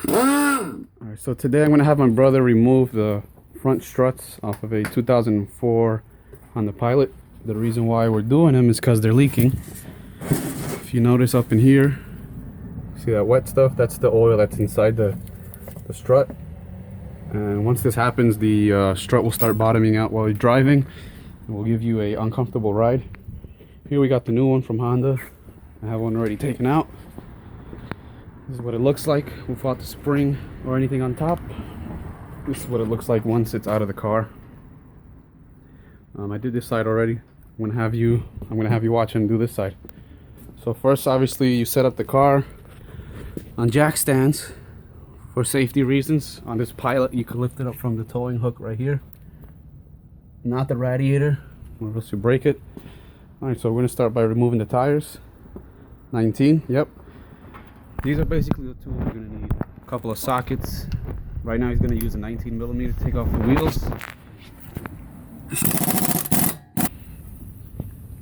Alright, so today I'm going to have my brother remove the front struts off of a 2004 Honda Pilot. The reason why we're doing them is because they're leaking. If you notice up in here, see that wet stuff? That's the oil that's inside the strut. And once this happens, the strut will start bottoming out while you're driving. It will give you a uncomfortable ride. Here we got the new one from Honda. I have one already taken out. This is what it looks like without the spring or anything on top. This is what it looks like once it's out of the car. I did this side already. I'm gonna have you watch him do this side. So first, obviously, you set up the car on jack stands for safety reasons. On this Pilot, you can lift it up from the towing hook right here, not the radiator, or else you break it. All right, so we're gonna start by removing the tires. 19, yep. These are basically the tools we're gonna need. A couple of sockets. Right now he's gonna use a 19mm to take off the wheels.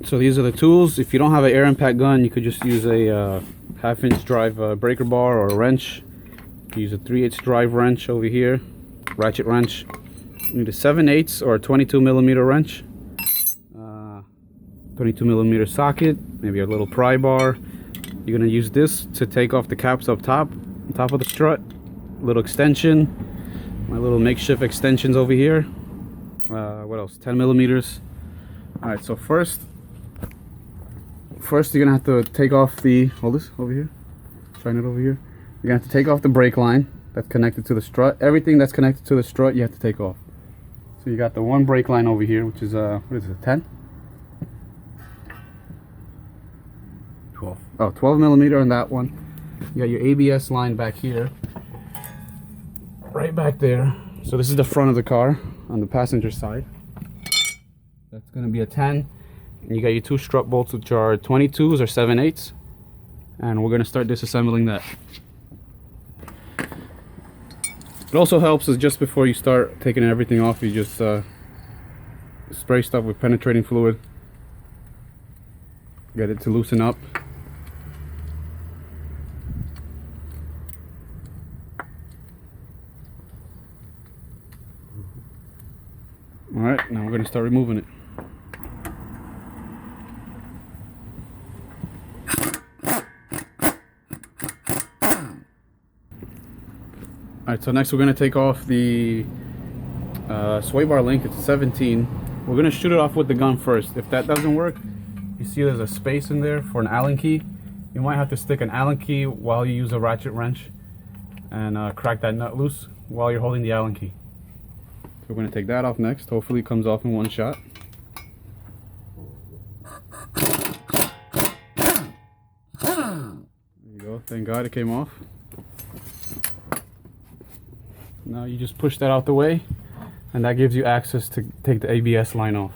So these are the tools. If you don't have an air impact gun, you could just use a half-inch drive breaker bar or a wrench. Use a 3/8 drive wrench over here, ratchet wrench. You need a 7/8 or a 22mm wrench, 22mm socket, maybe a little pry bar. You're gonna use this to take off the caps up top, on top of the strut. Little extension, my little makeshift extensions over here. What else? 10mm. All right. So first you're gonna have to take off the. Hold this over here. Shine it over here. You're gonna have to take off the brake line that's connected to the strut. Everything that's connected to the strut, you have to take off. So you got the one brake line over here, which is what is it? 10. 12. Oh, 12mm on that one. You got your ABS line back here, right back there. So this is the front of the car on the passenger side. That's going to be a 10. And you got your two strut bolts, which are 22s or 7/8. And we're going to start disassembling that. It also helps is just before you start taking everything off, you just spray stuff with penetrating fluid. Get it to loosen up. Alright, now we're going to start removing it. Alright, so next we're going to take off the sway bar link. It's 17. We're going to shoot it off with the gun first. If that doesn't work, you see there's a space in there for an Allen key. You might have to stick an Allen key while you use a ratchet wrench and crack that nut loose while you're holding the Allen key. So we're going to take that off next. Hopefully it comes off in one shot. There you go. Thank God it came off. Now you just push that out the way, and that gives you access to take the ABS line off.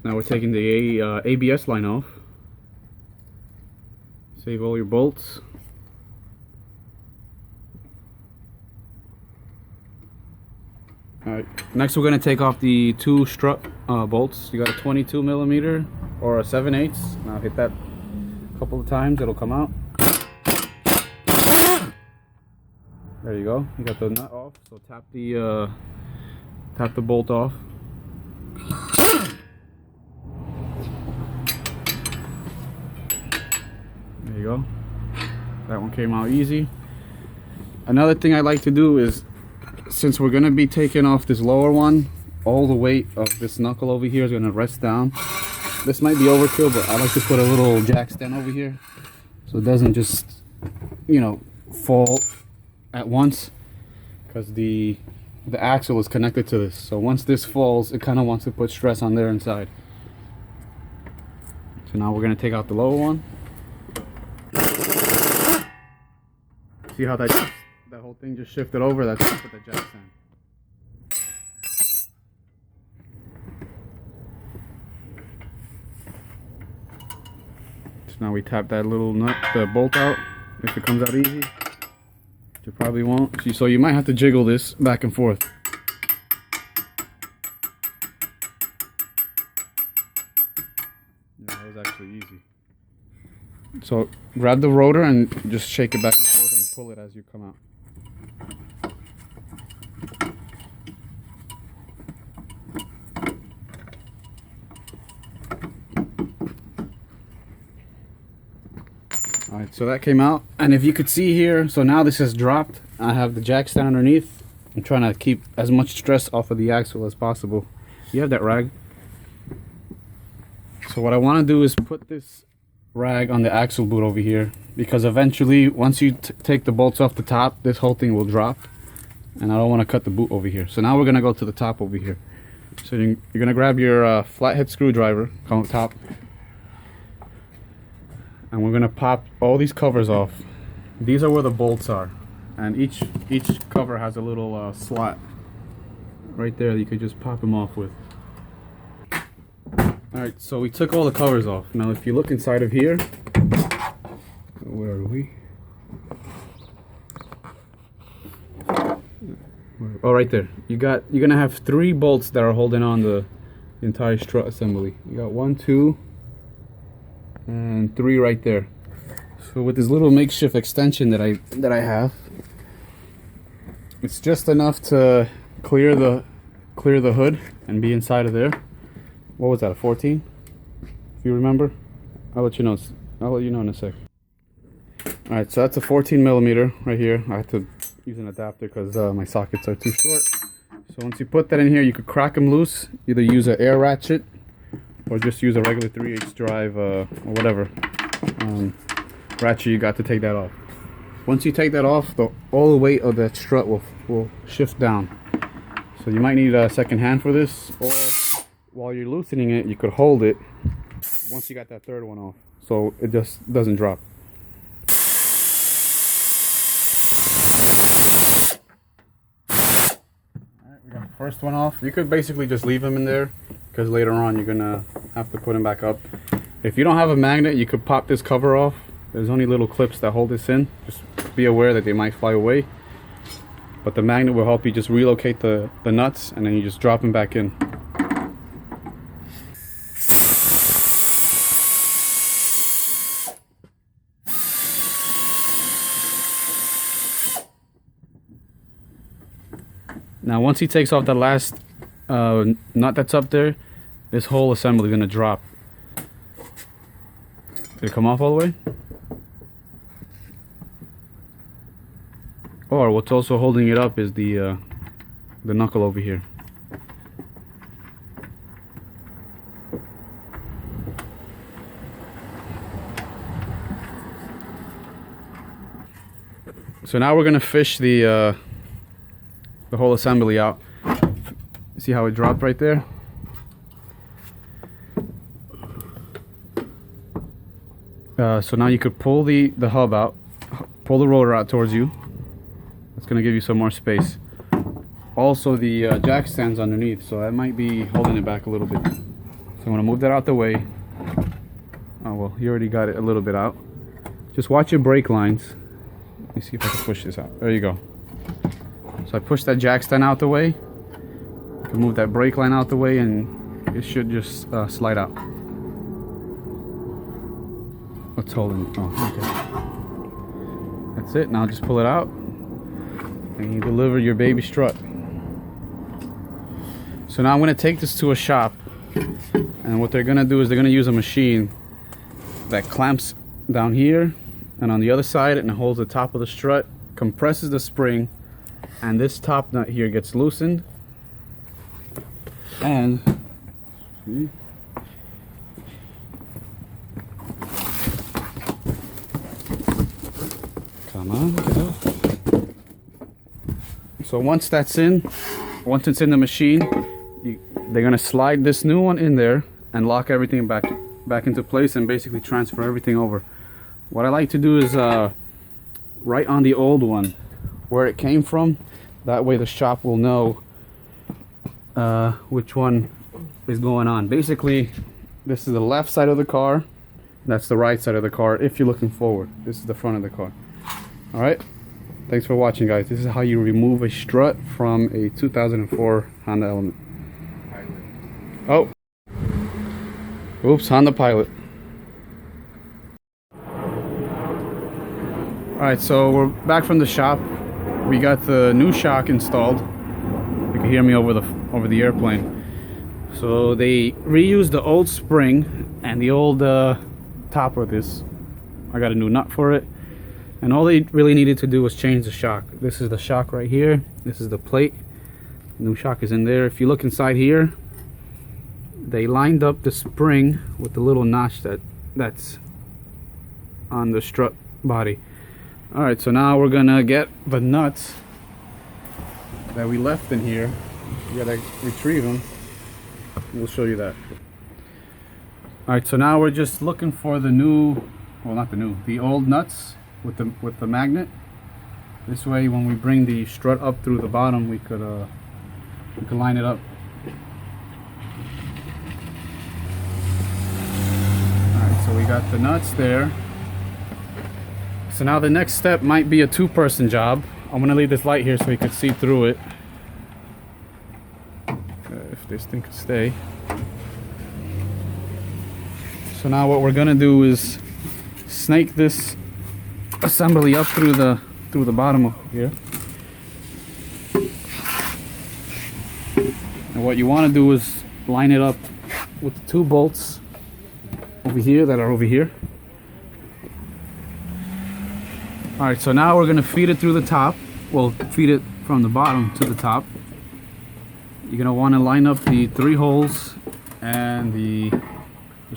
Now we're taking the ABS line off. Save all your bolts. Alright, next we're going to take off the two strut bolts. You got a 22mm or a 7/8. Now hit that a couple of times, it'll come out. There you go. You got the nut off, so tap the bolt off. There you go. That one came out easy. Another thing I like to do is, since we're going to be taking off this lower one, all the weight of this knuckle over here is going to rest down. This might be overkill, but I like to put a little jack stand over here so it doesn't just, you know, fall at once, because the axle is connected to this. So once this falls, it kind of wants to put stress on there inside. So now we're going to take out the lower one. See how that whole thing just shifted over? That's with the jack stand. So now we tap that little nut, the bolt out, if it comes out easy. You probably won't. So you might have to jiggle this back and forth. Yeah, that was actually easy. So grab the rotor and just shake it back and forth pull it as you come out. Alright, so that came out, and if you could see here, so now this has dropped. I have the jack stand underneath. I'm trying to keep as much stress off of the axle as possible. You have that rag. So what I want to do is put this rag on the axle boot over here, because eventually once you take the bolts off the top, this whole thing will drop, and I don't want to cut the boot over here. So now we're going to go to the top over here. So you're going to grab your flathead screwdriver on top, and we're going to pop all these covers off. These are where the bolts are, and each cover has a little slot right there that you could just pop them off with. Alright, so we took all the covers off. Now if you look inside of here, where are we? Oh, right there. You're gonna have 3 bolts that are holding on the entire strut assembly. You got 1, 2, and 3 right there. So with this little makeshift extension that I have, it's just enough to clear the hood and be inside of there. What was that, a 14? If you remember? I'll let you know in a sec. Alright, so that's a 14 millimeter right here. I had to use an adapter because my sockets are too short. So once you put that in here, you could crack them loose. Either use an air ratchet or just use a regular 3/8 drive or whatever ratchet you got to take that off. Once you take that off, all the weight of that strut will shift down. So you might need a second hand for this, or while you're loosening it, you could hold it once you got that third one off, so it just doesn't drop. Alright, we got the first one off. You could basically just leave them in there, because later on you're gonna have to put them back up. If you don't have a magnet, you could pop this cover off. There's only little clips that hold this in. Just be aware that they might fly away. But the magnet will help you just relocate the nuts, and then you just drop them back in. Now once he takes off the last nut that's up there, this whole assembly is going to drop. Did it come off all the way? Or what's also holding it up is the knuckle over here. So now we're going to fish the whole assembly out. See how it dropped right there? So now you could pull the hub out, pull the rotor out towards you. That's going to give you some more space. Also the jack stands underneath, so that might be holding it back a little bit. So I'm going to move that out the way. Oh well, you already got it a little bit out. Just watch your brake lines. Let me see if I can push this out. There you go. So I pushed that jack stand out the way. I can move that brake line out the way, and it should just slide out. What's holding it? Oh, okay. That's it. Now just pull it out, and you deliver your baby strut. So now I'm going to take this to a shop, and what they're going to do is they're going to use a machine that clamps down here and on the other side, and it holds the top of the strut, compresses the spring, and this top nut here gets loosened, and see, come on, get out. So once it's in the machine, they're gonna slide this new one in there and lock everything back into place, and basically transfer everything over. What I like to do is write on the old one where it came from. That way the shop will know which one is going on. Basically, this is the left side of the car, that's the right side of the car if you're looking forward. This is the front of the car. Alright, thanks for watching, guys. This is how you remove a strut from a 2004 Honda Element. Oh, oops, Honda Pilot. Alright, so we're back from the shop. We got the new shock installed. You can hear me over the airplane. So they reused the old spring and the old top of this. I got a new nut for it. And all they really needed to do was change the shock. This is the shock right here. This is the plate. New shock is in there. If you look inside here, they lined up the spring with the little notch that's on the strut body. Alright, so now we're gonna get the nuts that we left in here. We gotta retrieve them. We'll show you that. Alright, so now we're just looking for the new, well, not the new, the old nuts with the magnet. This way, when we bring the strut up through the bottom, we could line it up. Alright, so we got the nuts there. So now the next step might be a two-person job. I'm gonna leave this light here so you can see through it. If this thing could stay. So now what we're gonna do is snake this assembly up through the bottom of here. And what you want to do is line it up with the two bolts over here that are over here. Alright, so now we're going to feed it through the top. Well, feed it from the bottom to the top. You're going to want to line up the 3 holes and the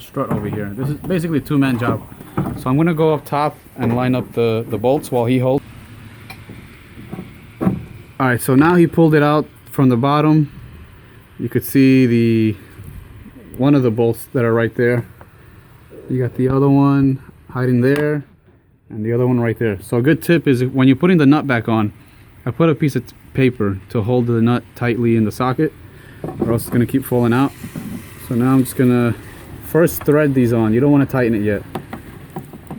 strut over here. This is basically a two-man job. So I'm going to go up top and line up the bolts while he holds. Alright, so now he pulled it out from the bottom. You could see one of the bolts that are right there. You got the other one hiding there. And the other one right there. So a good tip is when you're putting the nut back on, I put a piece of paper to hold the nut tightly in the socket, or else it's going to keep falling out. So now I'm just going to first thread these on. You don't want to tighten it yet.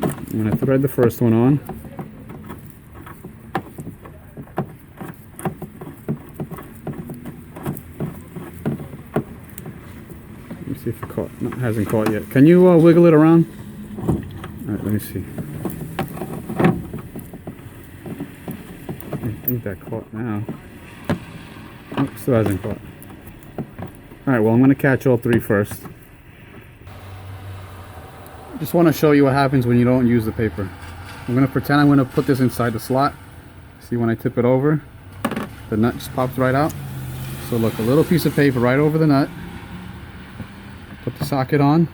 I'm going to thread the first one on. Let me see if it caught. No, it hasn't caught yet. Can you wiggle it around? Alright, let me see. I think that caught now. Oh, still hasn't caught. Alright, well, I'm going to catch all 3 first. Just want to show you what happens when you don't use the paper. I'm going to pretend I'm going to put this inside the slot. See, when I tip it over, the nut just pops right out. So look, a little piece of paper right over the nut. Put the socket on.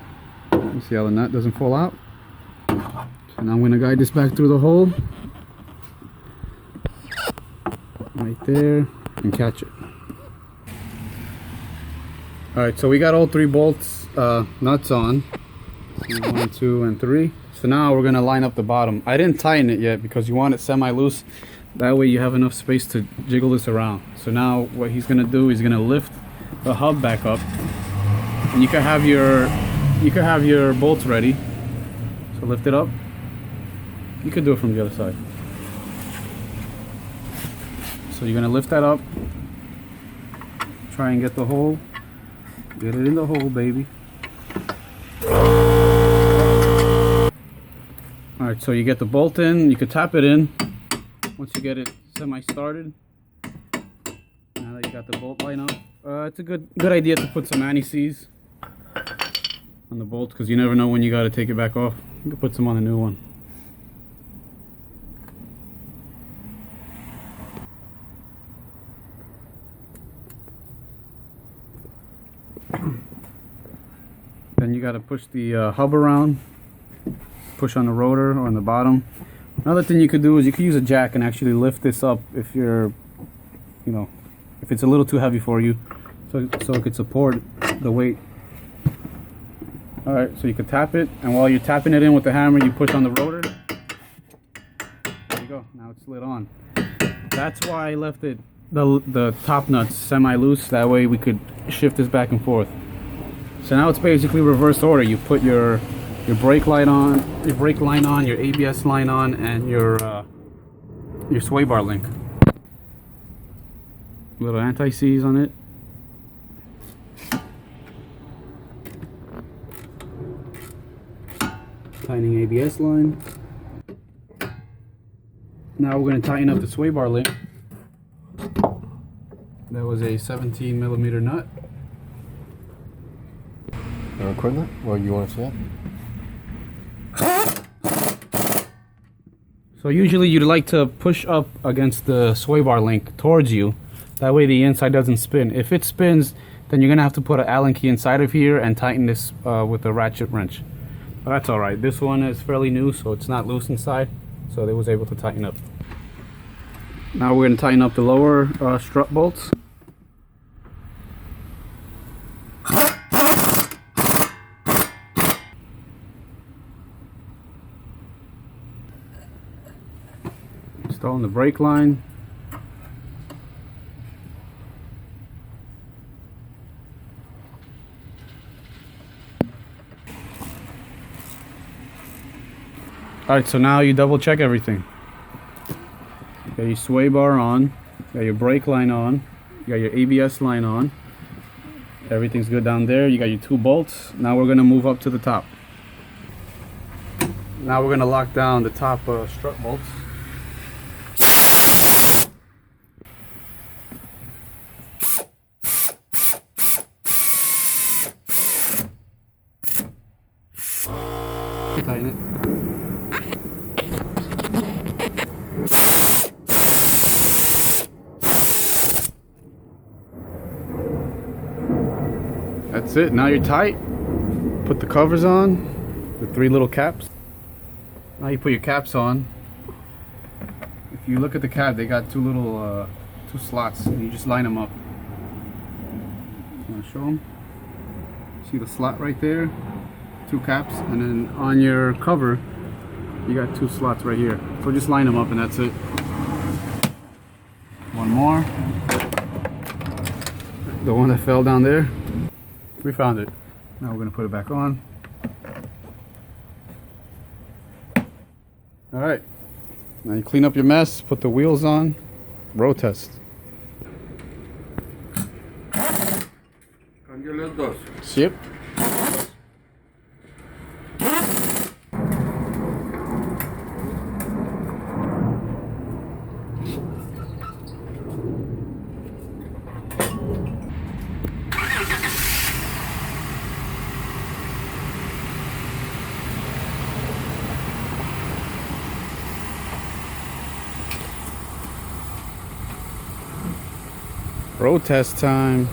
You see how the nut doesn't fall out? So now I'm going to guide this back through the hole. Right there, and catch it. Alright, so we got all 3 bolts, nuts on. 1, 2, and 3. So now we're going to line up the bottom. I didn't tighten it yet because you want it semi-loose. That way you have enough space to jiggle this around. So now what he's going to do is going to lift the hub back up. And you can have your bolts ready. So lift it up. You could do it from the other side. So you're gonna lift that up, try and get the hole, get it in the hole, baby. Alright, so you get the bolt in, you could tap it in once you get it semi-started. Now that you got the bolt line up, it's a good idea to put some anti-seize on the bolts because you never know when you gotta take it back off. You can put some on a new one. Then you got to push the hub around, push on the rotor or on the bottom. Another thing you could do is you could use a jack and actually lift this up if you're, if it's a little too heavy for you, so it could support the weight. Alright, so you could tap it, and while you're tapping it in with the hammer, you push on the rotor. There you go, now it's slid on. That's why I left it, the top nuts semi-loose, that way we could shift this back and forth. So now it's basically reverse order. You put your brake light on, your ABS line on, and your sway bar link. A little anti-seize on it. Tightening ABS line. Now we're going to tighten up the sway bar link. That was a 17mm nut. Equipment? Well, you want to see it? So usually you'd like to push up against the sway bar link towards you. That way the inside doesn't spin. If it spins, then you're going to have to put an Allen key inside of here and tighten this with a ratchet wrench. But that's alright. This one is fairly new, so it's not loose inside. So they was able to tighten up. Now we're going to tighten up the lower strut bolts. Installing the brake line. Alright, so now you double check everything. You got your sway bar on, you got your brake line on, you got your ABS line on. Everything's good down there. You got your 2 bolts. Now we're going to move up to the top. Now we're going to lock down the top strut bolts. Tighten it. That's it. Now you're tight. Put the covers on, the 3 little caps. Now you put your caps on. If you look at the cap, they got 2 little 2 slots, and you just line them up. I'm gonna show them. See the slot right there? 2 caps, and then on your cover you got 2 slots right here. So just line them up and that's it. One more. The one that fell down there. We found it. Now we're going to put it back on. Alright. Now you clean up your mess, put the wheels on, road test. Cambio los dos. Yep. Road test time.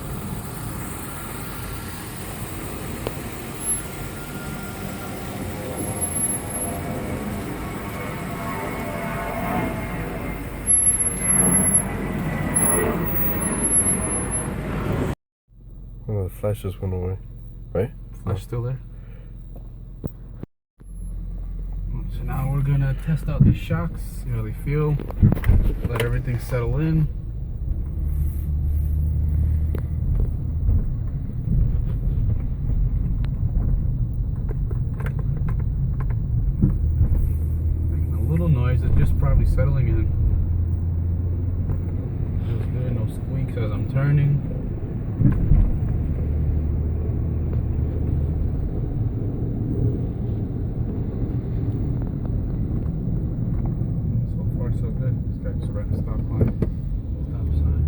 Oh, the flash just went away, right? Flash still there. So now we're gonna test out these shocks, see how they feel. Let everything settle in. Noise, it's just probably settling in. Feels good, no squeaks as I'm turning. So far so good. This guy just ran the stop line. Stop sign.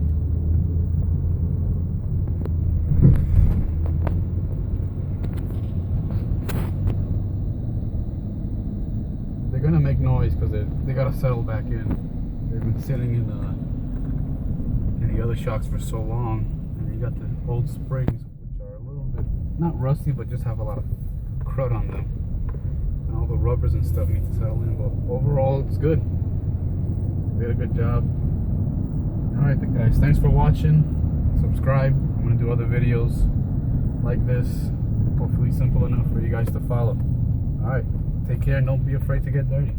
They're gonna make noise because they gotta settle back in. They've been sitting in the other shocks for so long, and you got the old springs, which are a little bit not rusty, but just have a lot of crud on them, and all the rubbers and stuff need to settle in. But overall, it's good. They did a good job. All right, guys, thanks for watching. Subscribe. I'm gonna do other videos like this. Hopefully, simple enough for you guys to follow. All right. Take care and don't be afraid to get dirty.